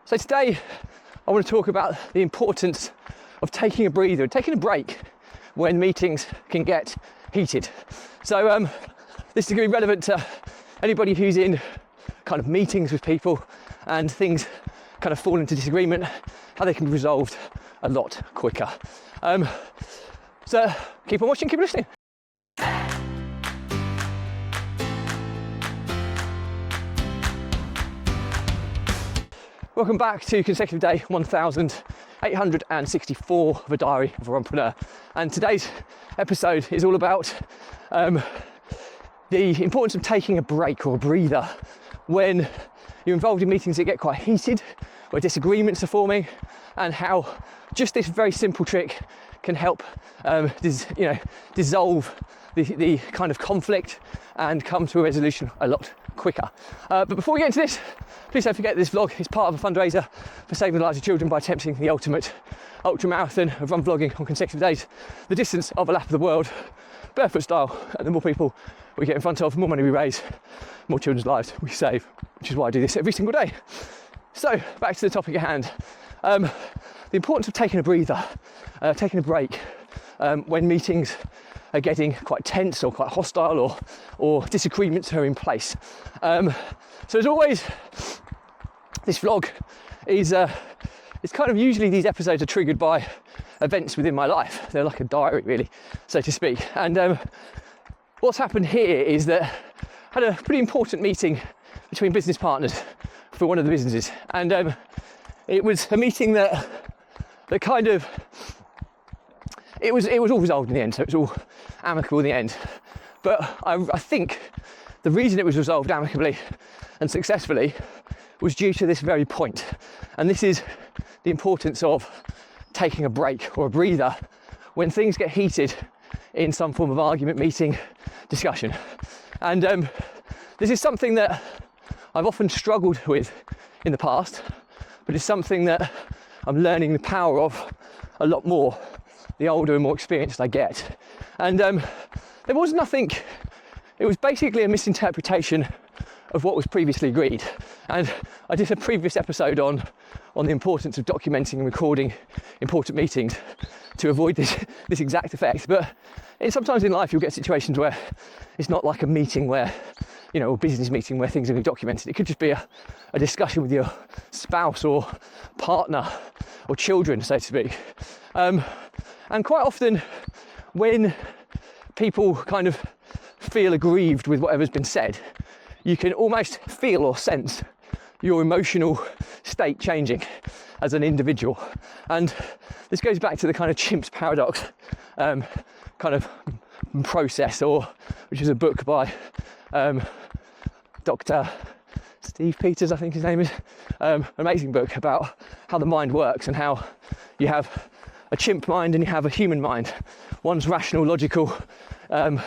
So today I want to talk about the importance of taking a breather, taking a break when meetings can get heated. So this is going to be relevant to anybody who's in kind of meetings with people and things kind of fall into disagreement, how they can be resolved a lot quicker. So keep on watching, keep on listening. Welcome back to consecutive day 1864 of a diary of a Runpreneur. And today's episode is all about the importance of taking a break or a breather when you're involved in meetings that get quite heated, where disagreements are forming, and how just this very simple trick can help dissolve the kind of conflict and come to a resolution a lot quicker. But before we get into this, please don't forget this vlog is part of a fundraiser for saving the lives of children by attempting the ultimate ultra marathon of run vlogging on consecutive days, the distance of a lap of the world, barefoot style. And the more people we get in front of, the more money we raise, more children's lives we save, which is why I do this every single day. So back to the topic at hand. The importance of taking a breather, taking a break when meetings are getting quite tense or quite hostile or disagreements are in place. So as always, this vlog is it's kind of usually these episodes are triggered by events within my life. They're like a diary really, so to speak. And what's happened here is that I had a pretty important meeting between business partners for one of the businesses. And it was a meeting that kind of, it was all resolved in the end, so it was all amicable in the end. But I think the reason it was resolved amicably and successfully was due to this very point. And this is the importance of taking a break or a breather when things get heated in some form of argument, meeting, discussion. And this is something that I've often struggled with in the past, but it's something that I'm learning the power of a lot more the older and more experienced I get. And there was nothing, it was basically a misinterpretation of what was previously agreed. And I did a previous episode on the importance of documenting and recording important meetings to avoid this exact effect. But sometimes in life you'll get situations where it's not like a meeting where, you know, a business meeting where things are being documented. It could just be a discussion with your spouse or partner or children, so to speak. And quite often when people kind of feel aggrieved with whatever's been said, you can almost feel or sense your emotional state changing as an individual. And this goes back to the kind of Chimp Paradox kind of process, which is a book by Dr. Steve Peters, I think his name is. An amazing book about how the mind works and how you have a chimp mind and you have a human mind. One's rational, logical, can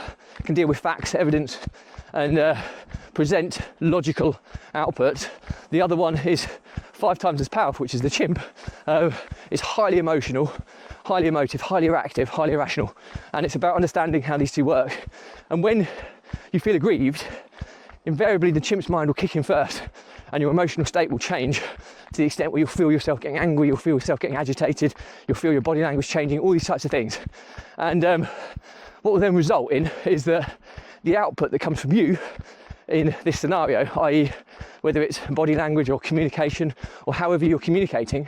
deal with facts, evidence, and present logical output. The other one is 5 times as powerful, which is the chimp. It's highly emotional, highly emotive, highly reactive, highly irrational, and it's about understanding how these two work. And when you feel aggrieved, invariably the chimp's mind will kick in first, and your emotional state will change to the extent where you'll feel yourself getting angry, you'll feel yourself getting agitated, you'll feel your body language changing, all these types of things. And what will then result in is that the output that comes from you in this scenario, i.e. whether it's body language or communication or however you're communicating,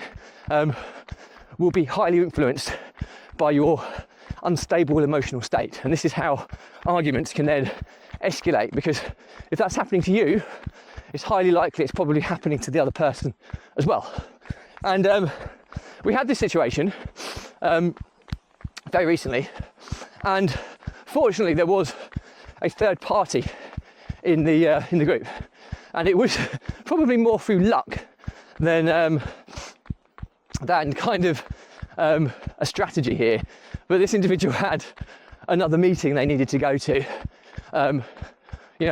will be highly influenced by your unstable emotional state. And this is how arguments can then escalate, because if that's happening to you, it's highly likely it's probably happening to the other person as well. And we had this situation very recently, and fortunately there was a third party in the group, and it was probably more through luck than kind of a strategy here. But this individual had another meeting they needed to go to,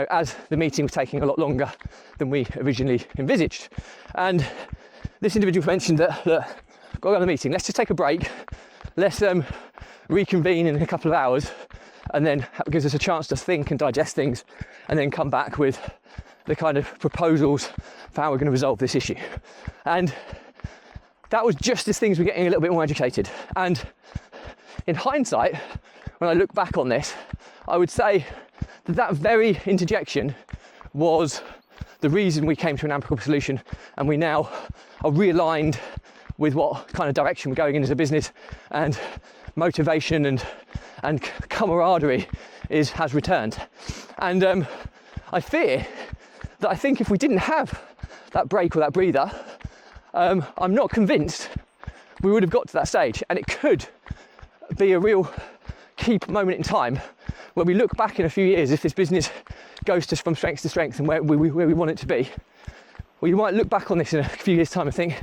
as the meeting was taking a lot longer than we originally envisaged. And this individual mentioned that, look, got another meeting, let's just take a break, let's reconvene in a couple of hours, and then it gives us a chance to think and digest things, and then come back with the kind of proposals for how we're going to resolve this issue. And that was just as things were getting a little bit more educated. And in hindsight, when I look back on this, I would say that that very interjection was the reason we came to an amicable solution, and we now are realigned with what kind of direction we're going in as a business, and motivation and camaraderie has returned. And I fear that I think if we didn't have that break or that breather, I'm not convinced we would have got to that stage. And it could be a real key moment in time where we look back in a few years, if this business goes from strength to strength and where we want it to be, well, you might look back on this in a few years' time and think,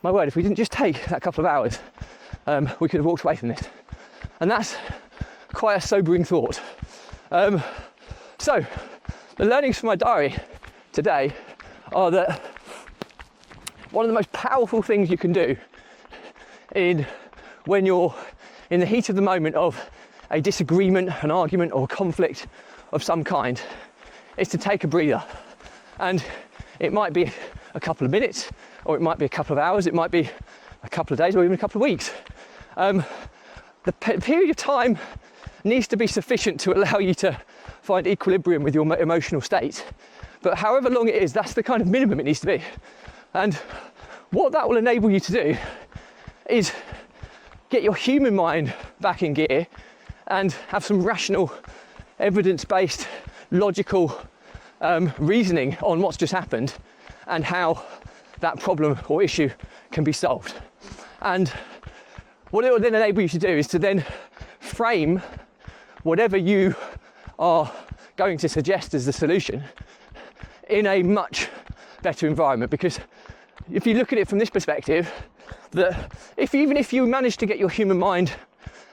my word, if we didn't just take that couple of hours, we could have walked away from this. And that's quite a sobering thought. So the learnings from my diary today are that one of the most powerful things you can do when you're in the heat of the moment of a disagreement, an argument, or conflict of some kind, is to take a breather. And it might be a couple of minutes, or it might be a couple of hours, it might be a couple of days, or even a couple of weeks. The period of time needs to be sufficient to allow you to find equilibrium with your emotional state. But however long it is, that's the kind of minimum it needs to be. And what that will enable you to do is get your human mind back in gear and have some rational, evidence-based, logical reasoning on what's just happened and how that problem or issue can be solved. And what it will then enable you to do is to then frame whatever you are going to suggest as the solution in a much better environment. Because if you look at it from this perspective, that even if you manage to get your human mind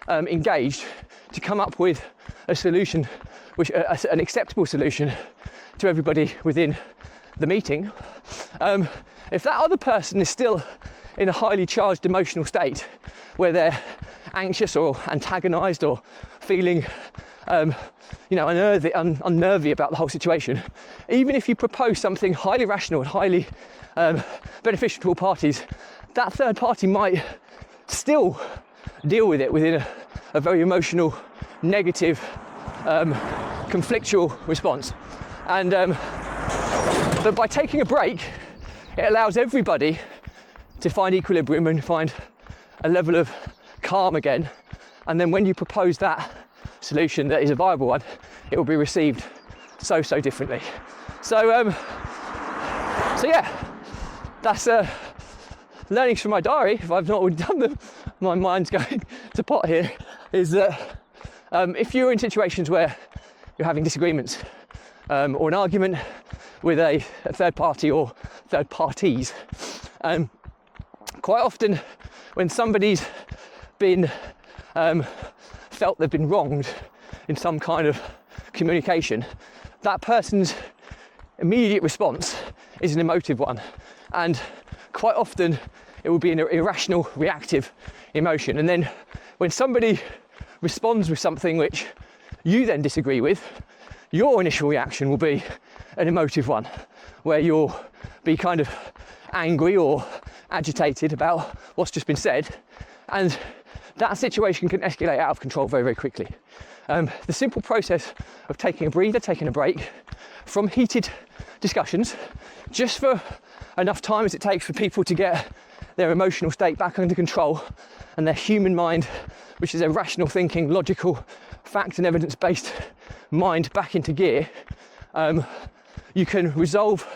engaged to come up with a solution, an acceptable solution to everybody within the meeting, if that other person is still in a highly charged emotional state where they're anxious or antagonized or feeling unnervy about the whole situation, even if you propose something highly rational and highly beneficial to all parties, that third party might still deal with it within a very emotional, negative, conflictual response. And but by taking a break, it allows everybody to find equilibrium and find a level of calm again. And then when you propose that solution that is a viable one, it will be received so differently. So yeah, that's learnings from my diary. If I've not already done them, my mind's going to pot here. Is that if you're in situations where you're having disagreements or an argument with a third party or third parties, quite often when somebody's been felt they've been wronged in some kind of communication, that person's immediate response is an emotive one, and quite often it will be an irrational, reactive emotion. And then when somebody responds with something which you then disagree with, your initial reaction will be an emotive one, where you'll be kind of angry or agitated about what's just been said, and that situation can escalate out of control very quickly. The simple process of taking a breather, taking a break from heated discussions, just for enough time as it takes for people to get their emotional state back under control and their human mind, which is a rational thinking, logical, fact and evidence-based mind, back into gear, you can resolve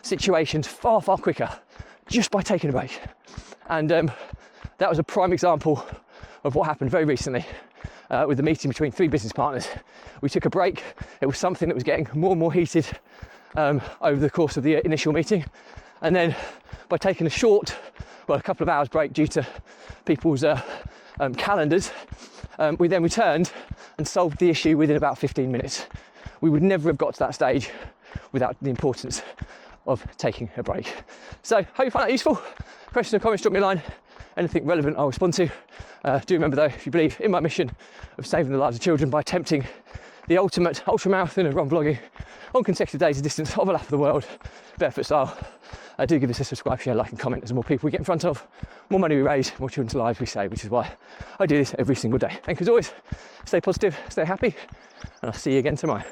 situations far quicker just by taking a break. And that was a prime example of what happened very recently with the meeting between three business partners. We took a break. It was something that was getting more and more heated over the course of the initial meeting. And then by taking a couple of hours break due to people's calendars, we then returned and solved the issue within about 15 minutes. We would never have got to that stage without the importance of taking a break. So hope you find that useful. Questions or comments, drop me a line. Anything relevant I'll respond to. Do remember though, if you believe in my mission of saving the lives of children by attempting the ultimate ultramarathon of run vlogging on consecutive days, a distance of a lap of the world, barefoot style. Do give us a subscribe, share, like and comment. As the more people we get in front of, more money we raise, more children's lives we save, which is why I do this every single day. Thank you as always. Stay positive, stay happy, and I'll see you again tomorrow.